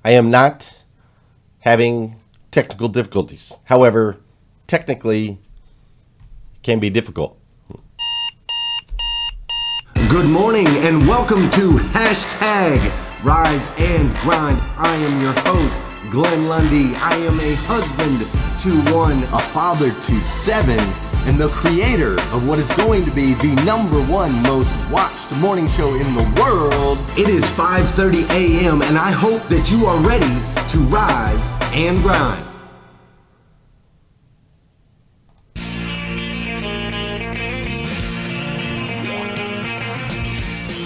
I am not having technical difficulties. However, technically, it can be difficult. Good morning and welcome to Hashtag Rise and Grind. I am your host, Glenn Lundy. I am a husband to one, a father to seven, and the creator of what is going to be the #1 most watched morning show in the world. It is 5:30 a.m. and I hope that you are ready to rise and grind.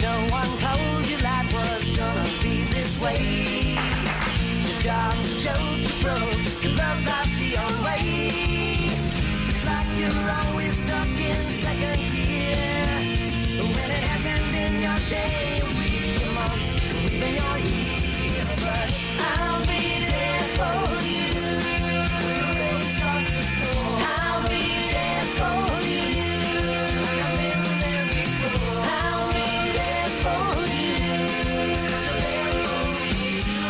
No one told you life was gonna be this way. Your job's a joke, you broke, your love life's the old way. It's like you're always stuck in second gear. When it hasn't been your day, week, your month, or even your year. But I'll be there for you. When the rain starts to pour, I'll be there for you. Like I've been there before. I'll be there for you. So there for you too.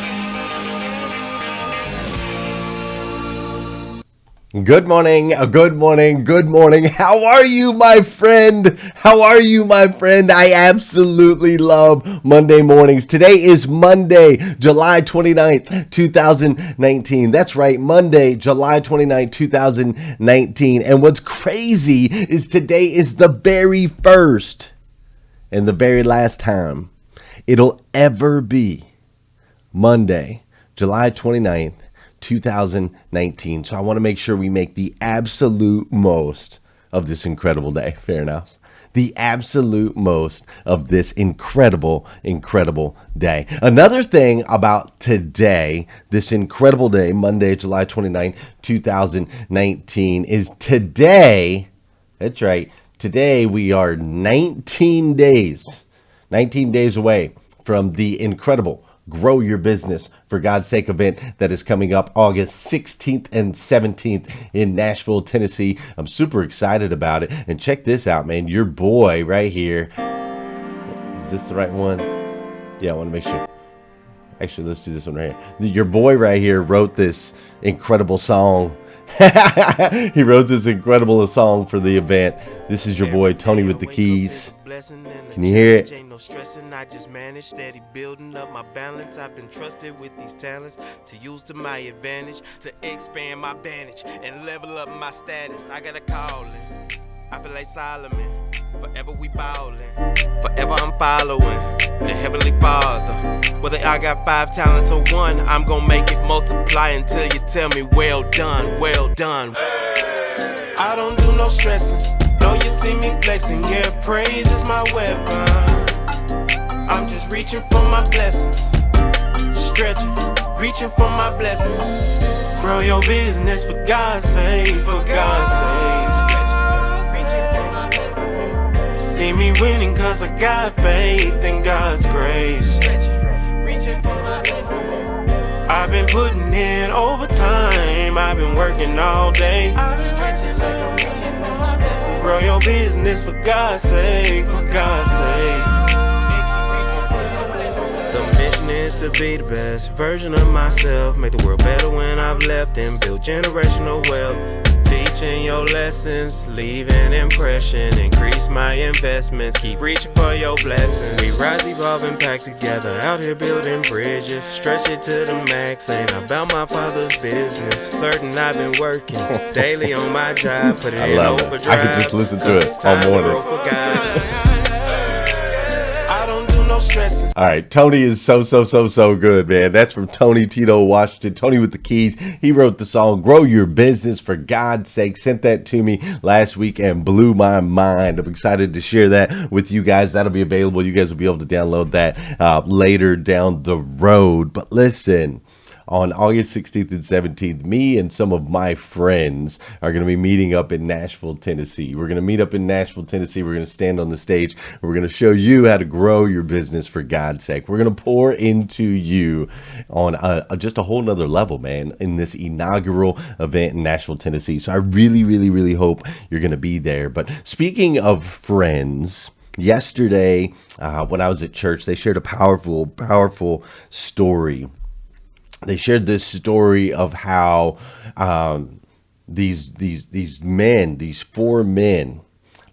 Good morning, good morning, good morning. How are you, my friend? How are you, my friend? I absolutely love Monday mornings. Today is Monday, July 29th, 2019. That's right, Monday, July 29th, 2019. And what's crazy is today is the very first and the very last time it'll ever be Monday, July 29th, 2019. So I want to make sure we make the absolute most of this incredible day. Fair enough. The absolute most of this incredible, incredible day. Another thing about today, this incredible day, Monday, July 29th, 2019, is today, that's right, today we are 19 days away from the incredible Grow Your Business for God's Sake event that is coming up August 16th and 17th in Nashville, Tennessee. I'm super excited about it. And check this out, man. Your boy right here. Is this the right one? Yeah, I want to make sure. Actually, let's do this one right here. Your boy right here wrote this incredible song. He wrote this incredible song for the event. This is your boy Tony with the Keys. Can you hear it? Ain't no stressing, I just manage steady building up my balance. I've been trusted with these talents to use to my advantage, to expand my vantage and level up my status. I got a calling, I feel like Solomon. Forever we ballin', forever I'm following the Heavenly Father. Whether I got 5 talents or 1, I'm gonna make it multiply until you tell me well done, well done. I don't do no stressing, though you see me flexing. Yeah, praise is my weapon. I'm just reaching for my blessings, stretching, reaching for my blessings. Grow your business for God's sake, for God's sake. See me winning cause I got faith in God's grace. I've been putting in overtime, I've been working all day. Grow your business for God's sake, for God's sake. The mission is to be the best version of myself, make the world better when I've left, and build generational wealth. Teaching your lessons, leave an impression, increase my investments, keep reaching for your blessings. We rise, evolve, and pack together, out here building bridges, stretch it to the max, ain't about my father's business. Certain I've been working daily on my job, put it in overdrive. I could just listen to it all morning. I don't do no stressing. All right, Tony is so good, man. That's from Tony Tito Washington. Tony with the Keys. He wrote the song "Grow Your Business for God's Sake." Sent that to me last week and blew my mind. I'm excited to share that with you guys. That'll be available. You guys will be able to download that later down the road. But listen, on August 16th and 17th, me and some of my friends are going to be meeting up in Nashville, Tennessee. We're going to meet up in Nashville, Tennessee. We're going to stand on the stage. And we're going to show you how to grow your business for God's sake. We're going to pour into you on just a whole nother level, man, in this inaugural event in Nashville, Tennessee. So I really hope you're going to be there. But speaking of friends, yesterday when I was at church, they shared a powerful story they shared this story of how these men, these four men,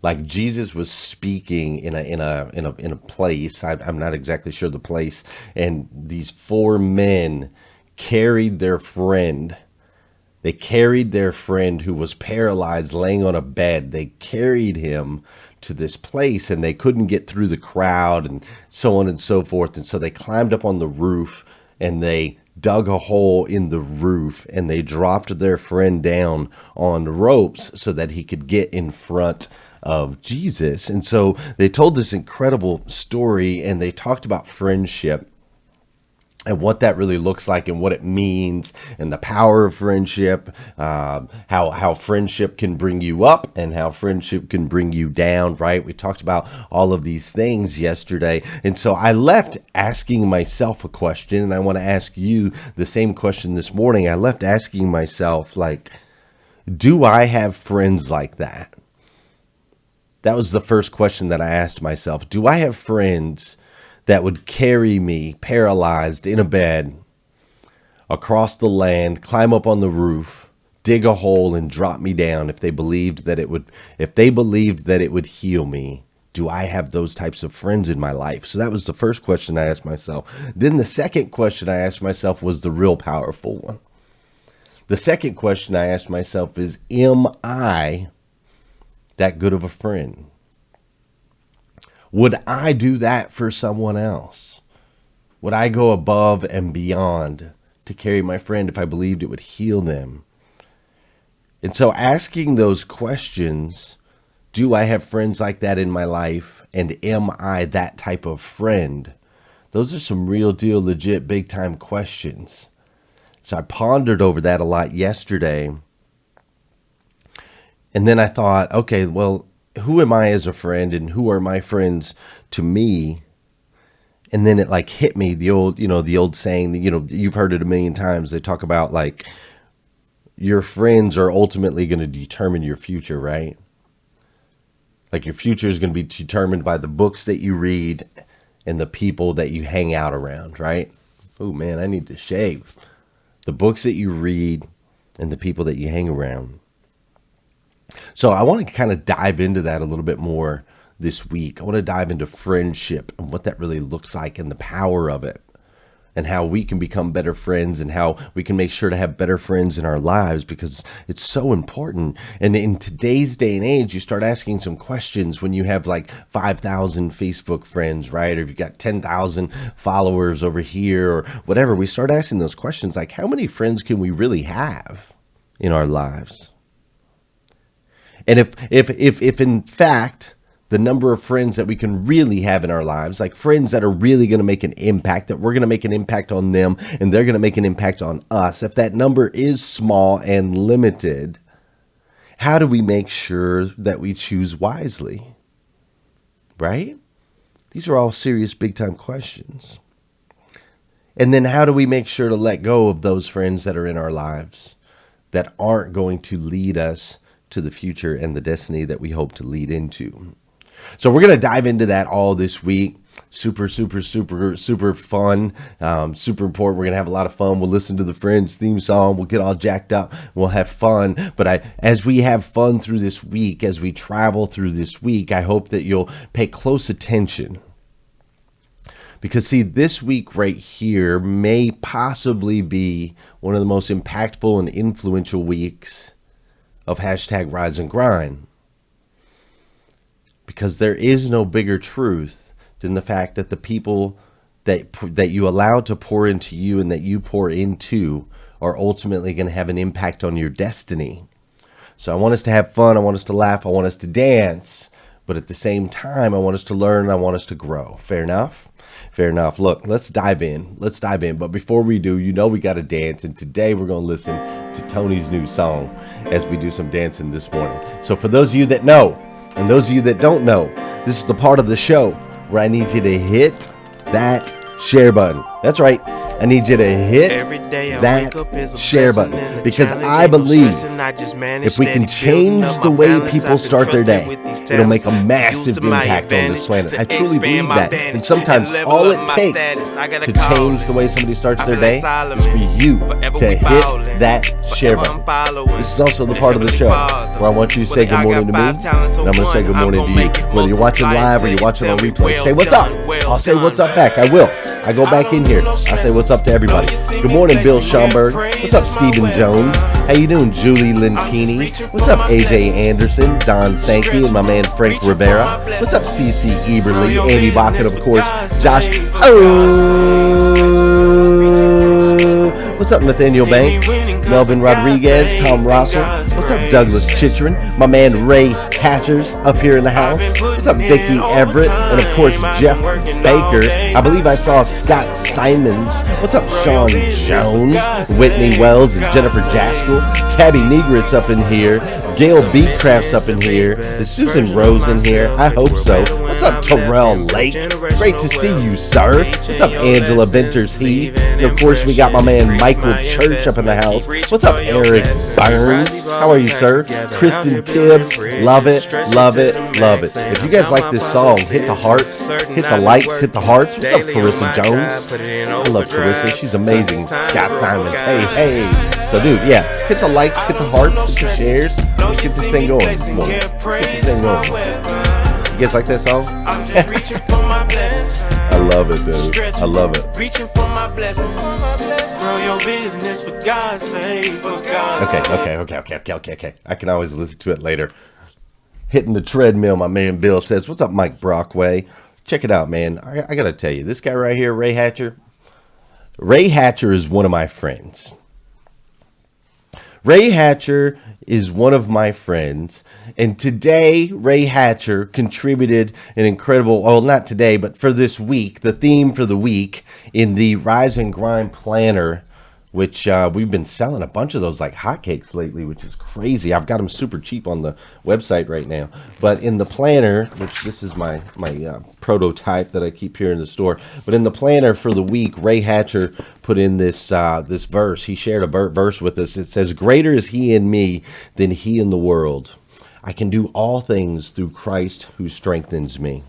like Jesus was speaking in a place. I'm not exactly sure the place, and these four men carried their friend. They carried their friend who was paralyzed, laying on a bed. They carried him to this place, and they couldn't get through the crowd, and so on and so forth. And so they climbed up on the roof, and they dug a hole in the roof, and they dropped their friend down on ropes so that he could get in front of Jesus. And so they told this incredible story, and they talked about friendship and what that really looks like and what it means and the power of friendship, how friendship can bring you up and how friendship can bring you down, right? We talked about all of these things yesterday. And so I left asking myself a question, and I want to ask you the same question this morning. I left asking myself, like, do I have friends like that? That was the first question that I asked myself. Do I have friends that would carry me paralyzed in a bed across the land, climb up on the roof, dig a hole, and drop me down if they believed that it would heal me? Do I have those types of friends in my life? So that was the first question I asked myself. Then the second question I asked myself was the real powerful one. The second question I asked myself is, am I that good of a friend? Would I do that for someone else? Would I go above and beyond to carry my friend if I believed it would heal them? And so asking those questions, do I have friends like that in my life? And am I that type of friend? Those are some real deal, legit, big time questions. So I pondered over that a lot yesterday. And then I thought, okay, well, who am I as a friend and who are my friends to me? And then it like hit me, the old saying that, you've heard it a million times. They talk about like your friends are ultimately going to determine your future, right? Like your future is going to be determined by the books that you read and the people that you hang out around, right? Oh man, I need to shave. The books that you read and the people that you hang around. So I want to kind of dive into that a little bit more this week. I want to dive into friendship and what that really looks like and the power of it and how we can become better friends and how we can make sure to have better friends in our lives, because it's so important. And in today's day and age, you start asking some questions when you have like 5,000 Facebook friends, right? Or if you've got 10,000 followers over here or whatever, we start asking those questions like, how many friends can we really have in our lives? And if in fact, the number of friends that we can really have in our lives, like friends that are really going to make an impact, that we're going to make an impact on them and they're going to make an impact on us, if that number is small and limited, how do we make sure that we choose wisely? Right? These are all serious, big time questions. And then how do we make sure to let go of those friends that are in our lives that aren't going to lead us to the future and the destiny that we hope to lead into? So we're going to dive into that all this week. Super, super, super, super fun. Super important. We're going to have a lot of fun. We'll listen to the Friends theme song. We'll get all jacked up. We'll have fun. But as we have fun through this week, as we travel through this week, I hope that you'll pay close attention. Because see, this week right here may possibly be one of the most impactful and influential weeks of hashtag Rise and Grind. Because there is no bigger truth than the fact that the people that you allow to pour into you and that you pour into are ultimately going to have an impact on your destiny. So I want us to have fun. I want us to laugh. I want us to dance. But at the same time, I want us to learn. I want us to grow. Fair enough? Fair enough. Look, let's dive in. Let's dive in. But before we do, we got to dance. And today we're going to listen to Tony's new song as we do some dancing this morning. So for those of you that know, and those of you that don't know, this is the part of the show where I need you to hit that share button. That's right. I need you to hit Every day I that wake up is a share blessing button, and a because challenge. I Ain't no believe stressing, I just manage if we can steady building change up the my way balance. people I've been start their trusted day, with these it'll make a talents to use massive to my impact on this advantage, planet. to I truly expand believe my that. vantage And sometimes and level all up it my takes status. I got a to calling. change the way somebody starts I their feel like day Solomon. is for you Forever to we hit ballin'. that share Forever I'm button. following This is also the the part of the Heavenly show Father. where I want you to say Whether good I morning to got me, 5 talents or and I'm going to say one, good I'm morning gonna to you. make it Whether you're watching multiply live or until you're you watching on tell me, replay, well say what's done, up. well I'll say what's done. up back. I will. I go back in here. I say what's up to everybody. Good morning, Bill Schomburg. What's up, Stephen Jones? How you doing, Julie Lentini? What's up, AJ Anderson, Don Sankey, and my man Frank Rivera? What's up, CC Eberly, Andy Bach, and of course, Josh. What's up, Nathaniel Banks, Melvin Rodriguez, Tom Russell? What's up, Douglas Chitrin? My man Ray Hatchers up here in the house. What's up, Vicky Everett? And of course, Jeff Baker. I believe I saw Scott Simons. What's up, Sean Jones, Whitney Wells, and Jennifer Jaskell? Tabby Negrit's up in here. Gail Beecraft's up in here. Is Susan Rose in here? I hope so. What's up, Terrell Lake? Great to see you, sir. What's up, Angela Venters Heath? And of course, we got my man Michael Church up in the house. What's up, Eric Burns? How are you, sir? Kristen Tibbs. Love it, love it, love it. If you guys like this song, hit the hearts, hit the likes, hit the hearts. What's up, Carissa Jones? I love Carissa. She's amazing. Scott Simons. Hey, hey. So, dude, yeah, hit the likes, hit the hearts, hit the shares. Let's get this thing going. Come on. Let's get this thing going. You guys like that song? I love it, dude. I love it. Reaching for my blessings. Grow your business for God's sake. For God's sake. Okay. I can always listen to it later. Hitting the treadmill, my man Bill says, what's up, Mike Brockway? Check it out, man. I got to tell you, this guy right here, Ray Hatcher. Ray Hatcher is one of my friends. Ray Hatcher is one of my friends, and today Ray Hatcher contributed an incredible, well, not today, but for this week, the theme for the week in the Rise and Grind Planner, which we've been selling a bunch of those like hotcakes lately, which is crazy. I've got them super cheap on the website right now. But in the planner, which this is my prototype that I keep here in the store, but in the planner for the week, Ray Hatcher put in this this verse. He shared a verse with us. It says, "Greater is he in me than he in the world. I can do all things through Christ who strengthens me."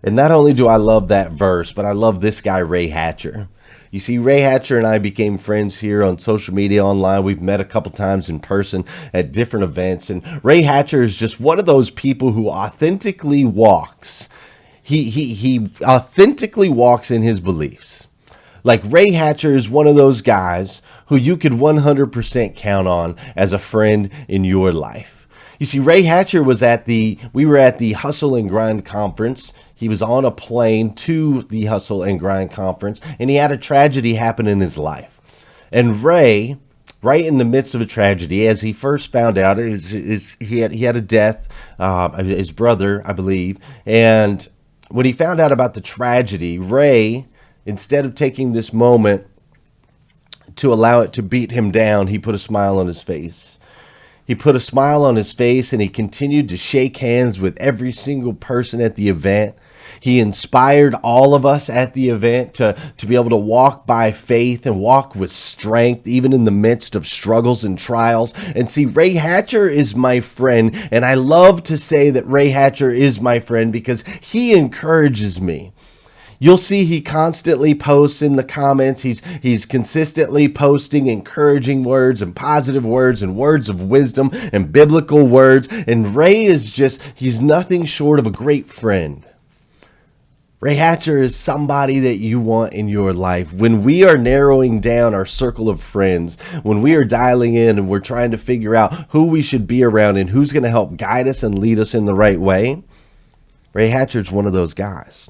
And not only do I love that verse, but I love this guy, Ray Hatcher. You see, Ray Hatcher and I became friends here on social media, online. We've met a couple times in person at different events. And Ray Hatcher is just one of those people who authentically walks. He authentically walks in his beliefs. Like, Ray Hatcher is one of those guys who you could 100% count on as a friend in your life. You see, Ray Hatcher was we were at the Hustle and Grind conference. He was on a plane to the Hustle and Grind conference, and he had a tragedy happen in his life. And Ray, right in the midst of a tragedy, as he first found out, he had a death, his brother, I believe. And when he found out about the tragedy, Ray, instead of taking this moment to allow it to beat him down, he put a smile on his face. He put a smile on his face, and he continued to shake hands with every single person at the event. He inspired all of us at the event to be able to walk by faith and walk with strength, even in the midst of struggles and trials. And see, Ray Hatcher is my friend, and I love to say that Ray Hatcher is my friend because he encourages me. You'll see he constantly posts in the comments. He's consistently posting encouraging words and positive words and words of wisdom and biblical words. And Ray is he's nothing short of a great friend. Ray Hatcher is somebody that you want in your life. When we are narrowing down our circle of friends, when we are dialing in and we're trying to figure out who we should be around and who's going to help guide us and lead us in the right way, Ray Hatcher's one of those guys.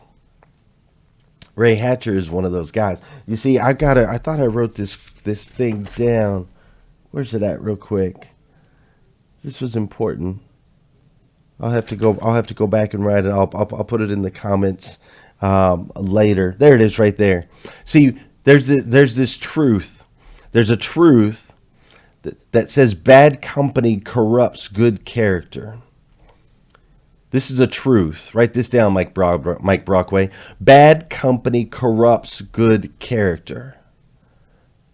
Ray Hatcher is one of those guys. You see, I thought I wrote this thing down. Where's it at, real quick? This was important. I'll have to go back and write it. I'll put it in the comments later. There it is, right there. See, there's this truth. There's a truth that says bad company corrupts good character. This is a truth. Write this down, Mike Brockway. Bad company corrupts good character.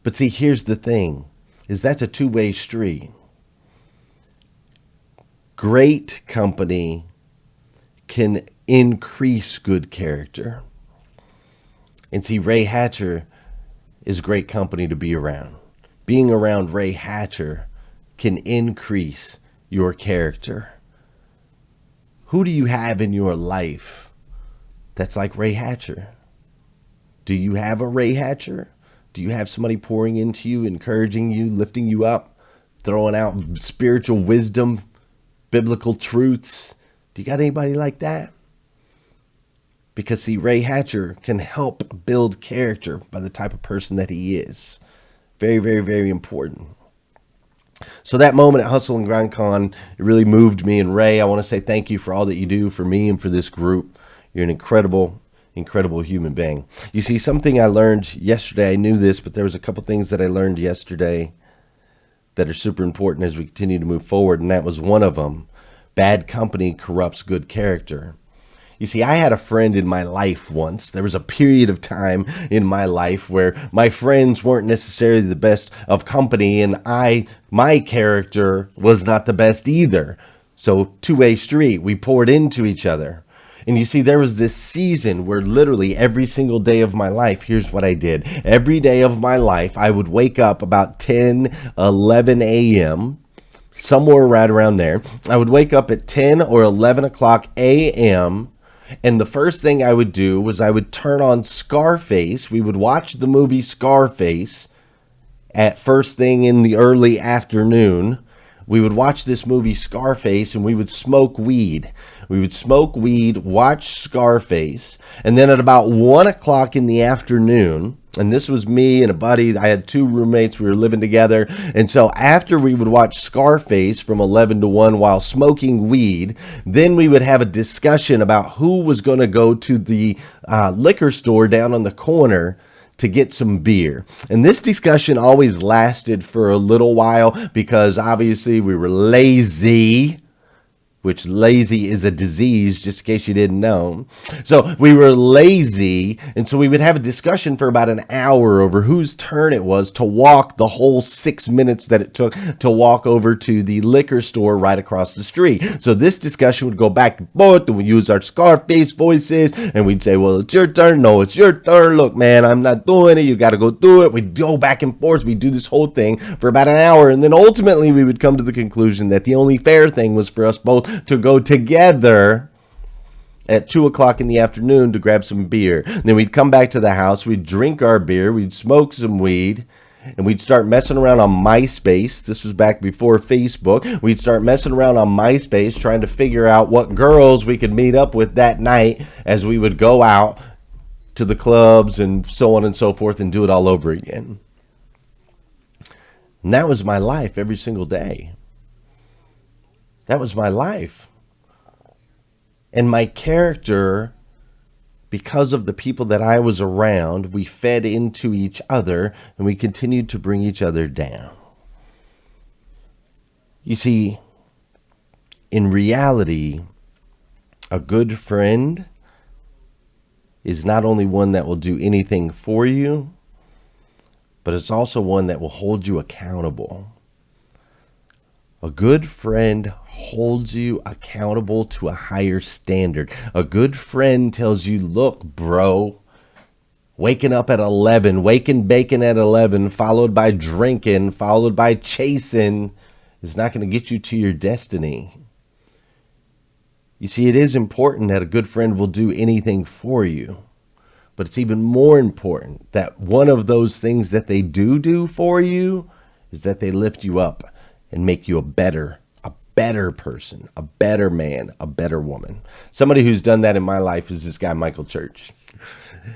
But see, here's the thing, is that's a two-way street. Great company can increase good character. And see, Ray Hatcher is great company to be around. Being around Ray Hatcher can increase your character. Who do you have in your life that's like Ray Hatcher? Do you have a Ray Hatcher? Do you have somebody pouring into you, encouraging you, lifting you up, throwing out spiritual wisdom, biblical truths? Do you got anybody like that? Because see, Ray Hatcher can help build character by the type of person that he is. Very, very, very important. So that moment at Hustle and Grind Con, it really moved me. And Ray, I want to say thank you for all that you do for me and for this group. You're an incredible human being. You see, something I learned yesterday, I knew this, but there was a couple things that I learned yesterday that are super important as we continue to move forward, and that was one of them. Bad company corrupts good character. You see, I had a friend in my life once. There was a period of time in my life where my friends weren't necessarily the best of company, and my character was not the best either. So two-way street, we poured into each other. And you see, there was this season where literally every single day of my life, here's what I did. Every day of my life, I would wake up about 10, 11 a.m., somewhere right around there. I would wake up at 10 or 11 o'clock a.m., and the first thing I would do was I would turn on Scarface. We would watch the movie Scarface at first thing in the early afternoon. We would watch this movie Scarface, and we would smoke weed. We would smoke weed, watch Scarface, and then at about 1 o'clock in the afternoon, and this was me and a buddy. I had two roommates. We were living together. And so after we would watch Scarface from 11 to 1 while smoking weed, then we would have a discussion about who was going to go to the liquor store down on the corner to get some beer. And this discussion always lasted for a little while because obviously we were lazy, which lazy is a disease, just in case you didn't know. So we were lazy, and so we would have a discussion for about an hour over whose turn it was to walk the whole 6 minutes that it took to walk over to the liquor store right across the street. So this discussion would go back and forth, and we'd use our Scarface voices, and we'd say, well, it's your turn. No, it's your turn. Look, man, I'm not doing it. You got to go do it. We'd go back and forth. We'd do this whole thing for about an hour, and then ultimately we would come to the conclusion that the only fair thing was for us both to go together at 2 o'clock in the afternoon to grab some beer. And then we'd come back to the house, we'd drink our beer, we'd smoke some weed, and we'd start messing around on MySpace. This was back before Facebook. We'd start messing around on MySpace trying to figure out what girls we could meet up with that night as we would go out to the clubs and so on and so forth and do it all over again. And that was my life every single day. That was my life. And my character, because of the people that I was around, we fed into each other and we continued to bring each other down. You see, in reality, a good friend is not only one that will do anything for you, but it's also one that will hold you accountable. A good friend holds you accountable to a higher standard. A good friend tells you, look, bro, waking up at 11, waking bacon at 11, followed by drinking, followed by chasing, is not going to get you to your destiny. You see, it is important that a good friend will do anything for you. But it's even more important that one of those things that they do for you is that they lift you up and make you a better person, a better man, a better woman. Somebody who's done that in my life is this guy, Michael Church.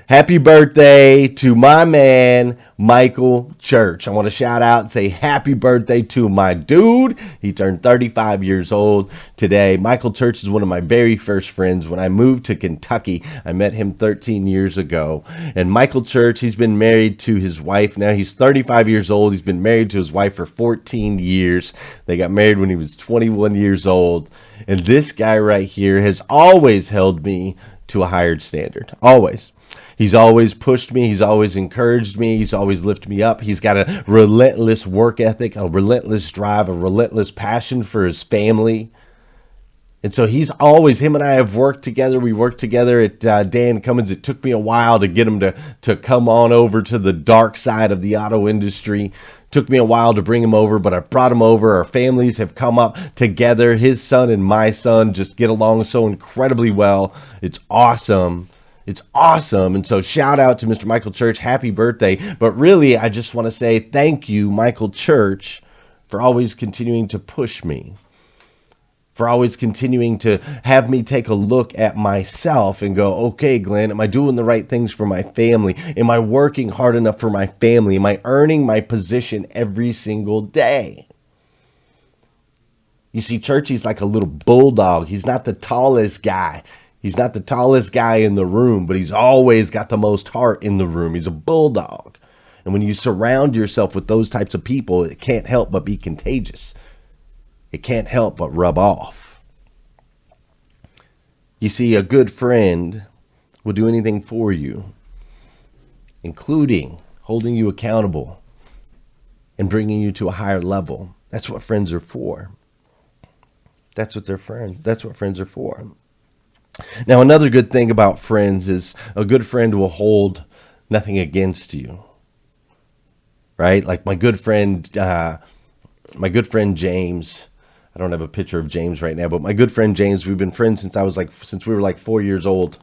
Happy birthday to my man, Michael Church. I want to shout out and say happy birthday to my dude. He turned 35 years old today. Michael Church is one of my very first friends. When I moved to Kentucky, I met him 13 years ago. And Michael Church, he's been married to his wife. Now he's 35 years old. He's been married to his wife for 14 years. They got married when he was 21 years old. And this guy right here has always held me to a higher standard. Always. He's always pushed me. He's always encouraged me. He's always lifted me up. He's got a relentless work ethic, a relentless drive, a relentless passion for his family. And so he's always, him and I have worked together. We worked together at Dan Cummins. It took me a while to get him to come on over to the dark side of the auto industry. Took me a while to bring him over, but I brought him over. Our families have come up together. His son and my son just get along so incredibly well. It's awesome. It's awesome. And so shout out to Mr. Michael Church. Happy birthday. But really, I just want to say thank you, Michael Church, for always continuing to push me, for always continuing to have me take a look at myself and go, okay, Glenn, am I doing the right things for my family? Am I working hard enough for my family? Am I earning my position every single day? You see, Churchy's like a little bulldog. He's not the tallest guy. He's not the tallest guy in the room, but he's always got the most heart in the room. He's a bulldog. And when you surround yourself with those types of people, it can't help but be contagious. It can't help but rub off. You see, a good friend will do anything for you, including holding you accountable and bringing you to a higher level. That's what friends are for. That's what friends are for. Now, another good thing about friends is a good friend will hold nothing against you, right? Like my good friend James. I don't have a picture of James right now, but my good friend James, we've been friends since we were like 4 years old.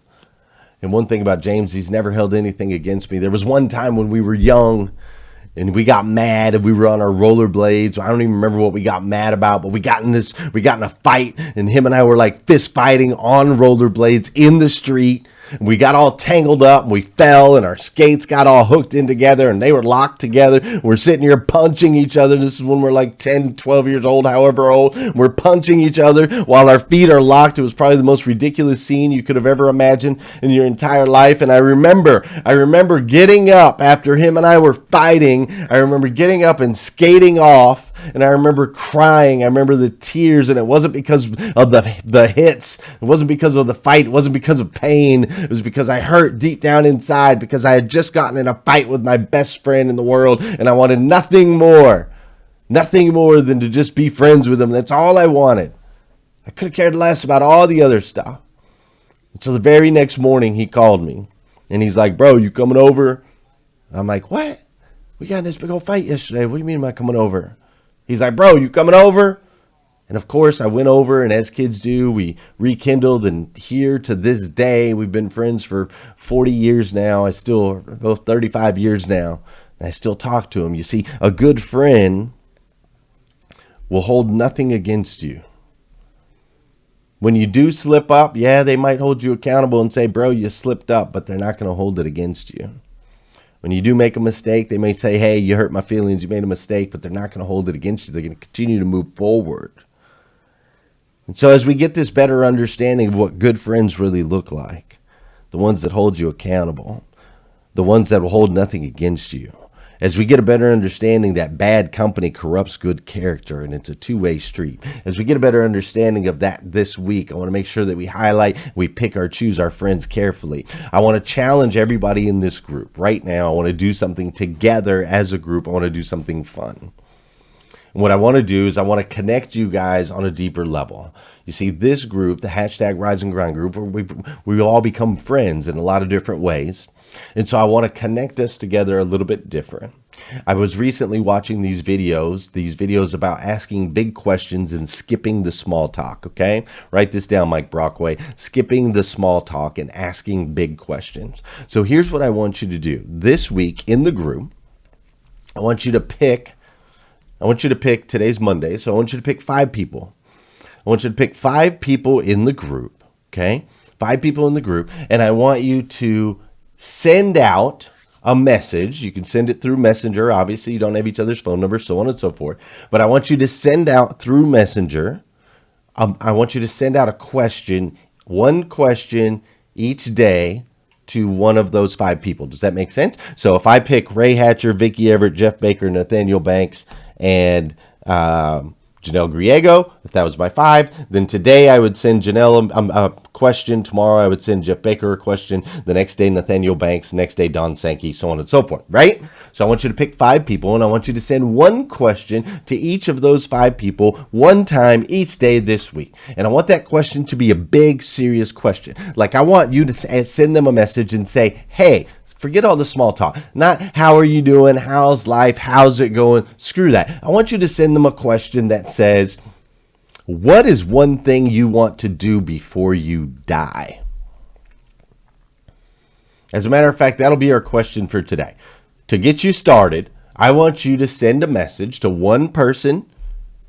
And one thing about James, he's never held anything against me. There was one time when we were young and we got mad and we were on our rollerblades. I don't even remember what we got mad about, but we got in a fight, and him and I were like fist fighting on rollerblades in the street. And we got all tangled up and we fell and our skates got all hooked in together and they were locked together. We're sitting here punching each other. This is when we're like 10, 12 years old, however old. We're punching each other while our feet are locked. It was probably the most ridiculous scene you could have ever imagined in your entire life. And I remember getting up after him and I were fighting. I remember getting up and skating off. And I remember crying. I remember the tears, and it wasn't because of the hits. It wasn't because of the fight. It wasn't because of pain. It was because I hurt deep down inside, because I had just gotten in a fight with my best friend in the world, and I wanted nothing more than to just be friends with him. That's all I wanted. I could have cared less about all the other stuff. And so the very next morning, he called me, and he's like, "Bro, you coming over?" I'm like, "What? We got in this big old fight yesterday. What do you mean am I coming over?" He's like, "Bro, you coming over?" And of course, I went over, and as kids do, we rekindled. And here to this day, we've been friends for 40 years now. Both 35 years now, and I still talk to him. You see, a good friend will hold nothing against you. When you do slip up, yeah, they might hold you accountable and say, "Bro, you slipped up," but they're not going to hold it against you. When you do make a mistake, they may say, "Hey, you hurt my feelings, you made a mistake," but they're not going to hold it against you. They're going to continue to move forward. And so as we get this better understanding of what good friends really look like, the ones that hold you accountable, the ones that will hold nothing against you, as we get a better understanding that bad company corrupts good character, and it's a two-way street. As we get a better understanding of that this week, I want to make sure that we highlight, we choose our friends carefully. I want to challenge everybody in this group right now. I want to do something together as a group. I want to do something fun. And what I want to do is I want to connect you guys on a deeper level. You see, this group, the hashtag Rise and Grind group, we've all become friends in a lot of different ways. And so I want to connect us together a little bit different. I was recently watching these videos about asking big questions and skipping the small talk, okay? Write this down, Mike Brockway. Skipping the small talk and asking big questions. So here's what I want you to do. This week in the group, I want you to pick, today's Monday, so I want you to pick 5 people. I want you to pick 5 people in the group, okay? 5 people in the group, and I want you to send out a message. You can send it through Messenger. Obviously, you don't have each other's phone numbers, so on and so forth. But I want you to send out through Messenger. I want you to send out a question, one question each day to one of those 5 people. Does that make sense? So if I pick Ray Hatcher, Vicky Everett, Jeff Baker, Nathaniel Banks, and Janelle Griego, if that was my 5. Then today I would send Janelle a question. Tomorrow I would send Jeff Baker a question. The next day Nathaniel Banks. Next day Don Sankey, so on and so forth, right? So I want you to pick 5 people, and I want you to send one question to each of those 5 people one time each day this week. And I want that question to be a big, serious question. Like, I want you to send them a message and say, hey, forget all the small talk. Not how are you doing? How's life? How's it going? Screw that. I want you to send them a question that says, what is one thing you want to do before you die? As a matter of fact, that'll be our question for today. To get you started, I want you to send a message to one person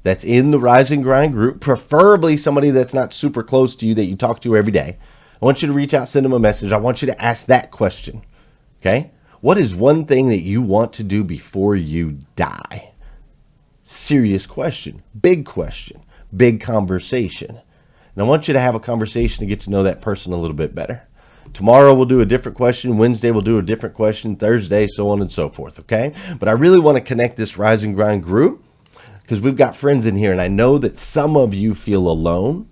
that's in the Rise and Grind group, preferably somebody that's not super close to you that you talk to every day. I want you to reach out, send them a message. I want you to ask that question. Okay? What is one thing that you want to do before you die? Serious question, big conversation. And I want you to have a conversation to get to know that person a little bit better. Tomorrow we'll do a different question. Wednesday we'll do a different question. Thursday, so on and so forth, okay? But I really want to connect this Rise and Grind group because we've got friends in here, and I know that some of you feel alone.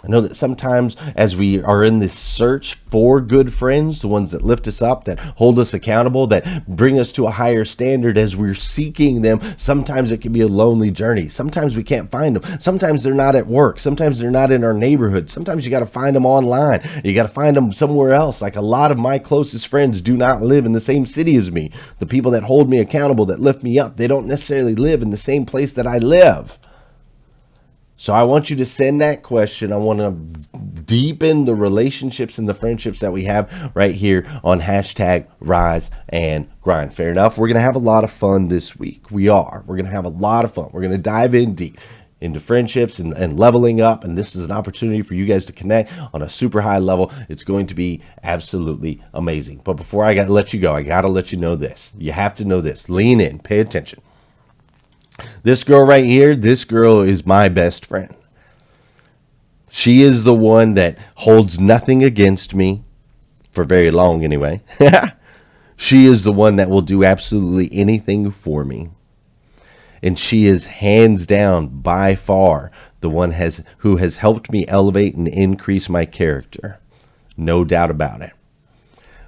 I know that sometimes as we are in this search for good friends, the ones that lift us up, that hold us accountable, that bring us to a higher standard as we're seeking them, sometimes it can be a lonely journey. Sometimes we can't find them. Sometimes they're not at work. Sometimes they're not in our neighborhood. Sometimes you got to find them online. You got to find them somewhere else. Like, a lot of my closest friends do not live in the same city as me. The people that hold me accountable, that lift me up, they don't necessarily live in the same place that I live. So I want you to send that question. I want to deepen the relationships and the friendships that we have right here on hashtag Rise and Grind. Fair enough. We're going to have a lot of fun this week. We're going to have a lot of fun. We're going to dive in deep into friendships and leveling up. And this is an opportunity for you guys to connect on a super high level. It's going to be absolutely amazing. But before I got to let you go, I got to let you know this. You have to know this. Lean in. Pay attention. This girl right here, this girl is my best friend. She is the one that holds nothing against me, for very long anyway. She is the one that will do absolutely anything for me. And she is hands down, by far, the one who has helped me elevate and increase my character. No doubt about it.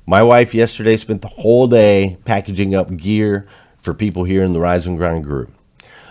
My wife yesterday spent the whole day packaging up gear for people here in the Rise and Grind group.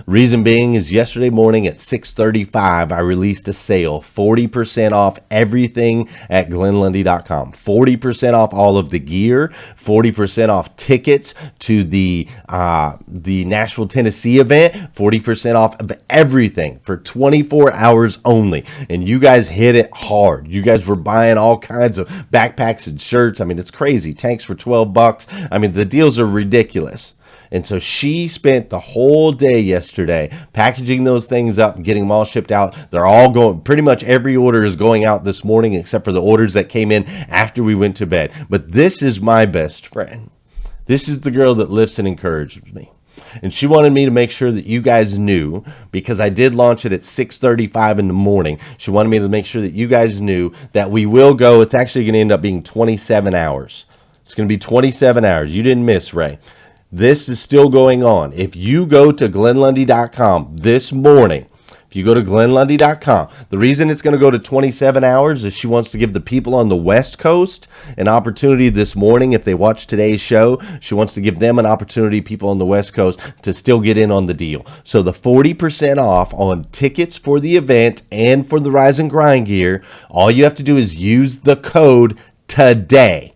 Reason being is yesterday morning at 6:35, I released a sale, 40% off everything at GlennLundy.com. 40% off all of the gear, 40% off tickets to the Nashville, Tennessee event, 40% off of everything for 24 hours only. And you guys hit it hard. You guys were buying all kinds of backpacks and shirts. I mean, it's crazy. Tanks for $12. I mean, the deals are ridiculous. And so she spent the whole day yesterday packaging those things up and getting them all shipped out. They're all going, pretty much every order is going out this morning except for the orders that came in after we went to bed. But this is my best friend. This is the girl that lifts and encourages me. And she wanted me to make sure that you guys knew, because I did launch it at 6:35 in the morning. She wanted me to make sure that you guys knew that we will go. It's actually going to end up being 27 hours. It's going to be 27 hours. You didn't miss, Ray. This is still going on. If you go to GlennLundy.com this morning, if you go to GlennLundy.com, the reason it's going to go to 27 hours is she wants to give the people on the West Coast an opportunity this morning. If they watch today's show, she wants to give them an opportunity, people on the West Coast, to still get in on the deal. So the 40% off on tickets for the event and for the Rise and Grind gear, all you have to do is use the code TODAY.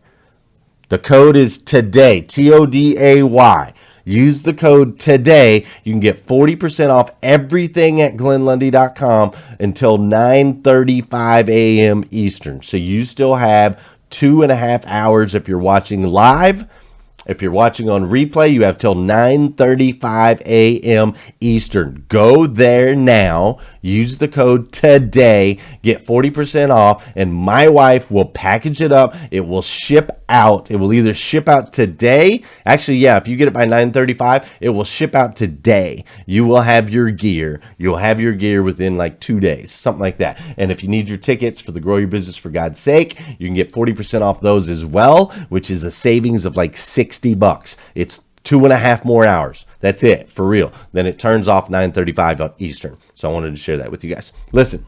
The code is TODAY, TODAY. Use the code TODAY. You can get 40% off everything at GlennLundy.com until 9:35 a.m. Eastern. So you still have 2.5 hours if you're watching live. If you're watching on replay, you have till 9:35 a.m. Eastern. Go there now. Use the code TODAY. Get 40% off. And my wife will package it up. It will ship out. It will either ship out today. Actually, yeah, if you get it by 9:35, it will ship out today. You will have your gear. You'll have your gear within like 2 days. Something like that. And if you need your tickets for the Grow Your Business for God's Sake, you can get 40% off those as well, which is a savings of like $60. It's 2.5 more hours. That's it, for real. Then it turns off 9:35 Eastern. So I wanted to share that with you guys. Listen,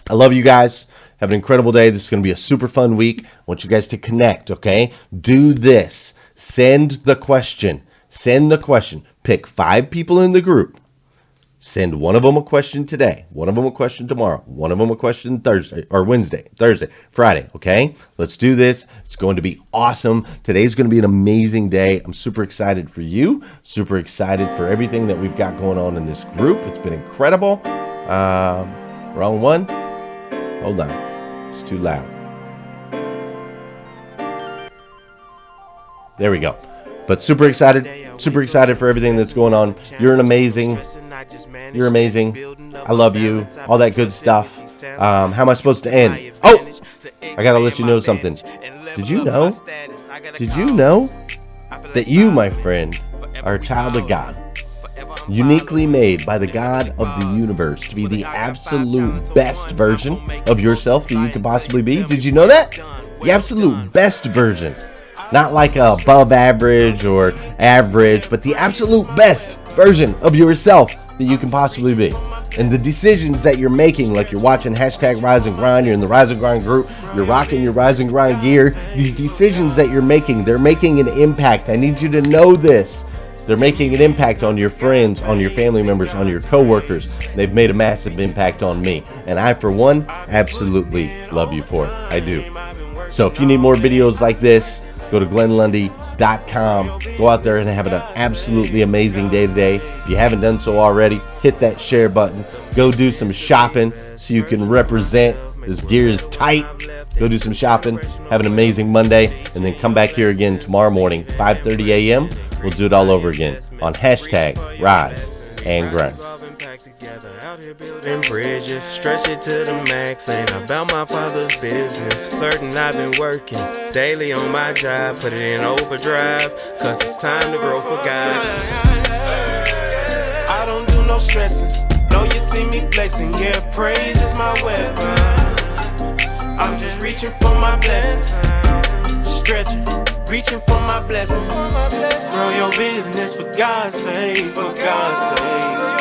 I love you guys. Have an incredible day. This is going to be a super fun week. I want you guys to connect, okay? Do this. Send the question. Send the question. Pick 5 people in the group. Send one of them a question today, one of them a question tomorrow, one of them a question Thursday or Wednesday, Thursday, Friday, okay? Let's do this. It's going to be awesome. Today's going to be an amazing day. I'm super excited for you, super excited for everything that we've got going on in this group. It's been incredible. Wrong one. Hold on. It's too loud. There we go. But super excited for everything that's going on. You're amazing. You're amazing. I love you. All that good stuff. How am I supposed to end? Oh, I gotta let you know something. Did you know? Did you know that you, my friend, are a child of God? Uniquely made by the God of the universe to be the absolute best version of yourself that you could possibly be. Did you know that? The absolute best version. Not like a above average or average, but the absolute best version of yourself that you can possibly be. And the decisions that you're making, like you're watching hashtag Rise and Grind, you're in the Rise and Grind group, you're rocking your Rise and Grind gear, these decisions that you're making, they're making an impact. I need you to know this. They're making an impact on your friends, on your family members, on your coworkers. They've made a massive impact on me. And I, for one, absolutely love you for it. I do. So if you need more videos like this, go to GlennLundy.com. Go out there and have an absolutely amazing day today. If you haven't done so already, hit that share button. Go do some shopping so you can represent. This gear is tight. Go do some shopping. Have an amazing Monday. And then come back here again tomorrow morning, 5:30 a.m. We'll do it all over again on hashtag Rise and Grind. Out here building bridges, stretch it to the max. Ain't about my father's business. Certain I've been working daily on my job, put it in overdrive, cause it's time to grow for God. I don't do no stressing, no you see me flexing, yeah, praise is my weapon. I'm just reaching for my blessings, stretching, reaching for my blessings. Grow your business for God's sake, for God's sake.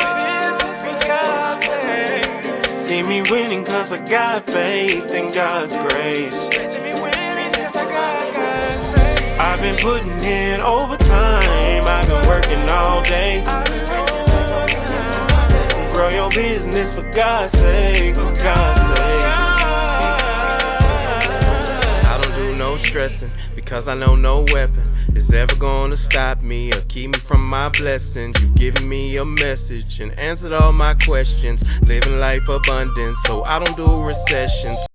See me winning cause I got faith in God's grace. See me winning cause I got God's faith. I've been putting in overtime, I've been working all day. Grow your business for God's sake, for God's sake. I don't do no stressing because I know no weapon is ever gonna stop me or keep me from my blessings. You giving me a message and answered all my questions. Living life abundant, so I don't do recessions.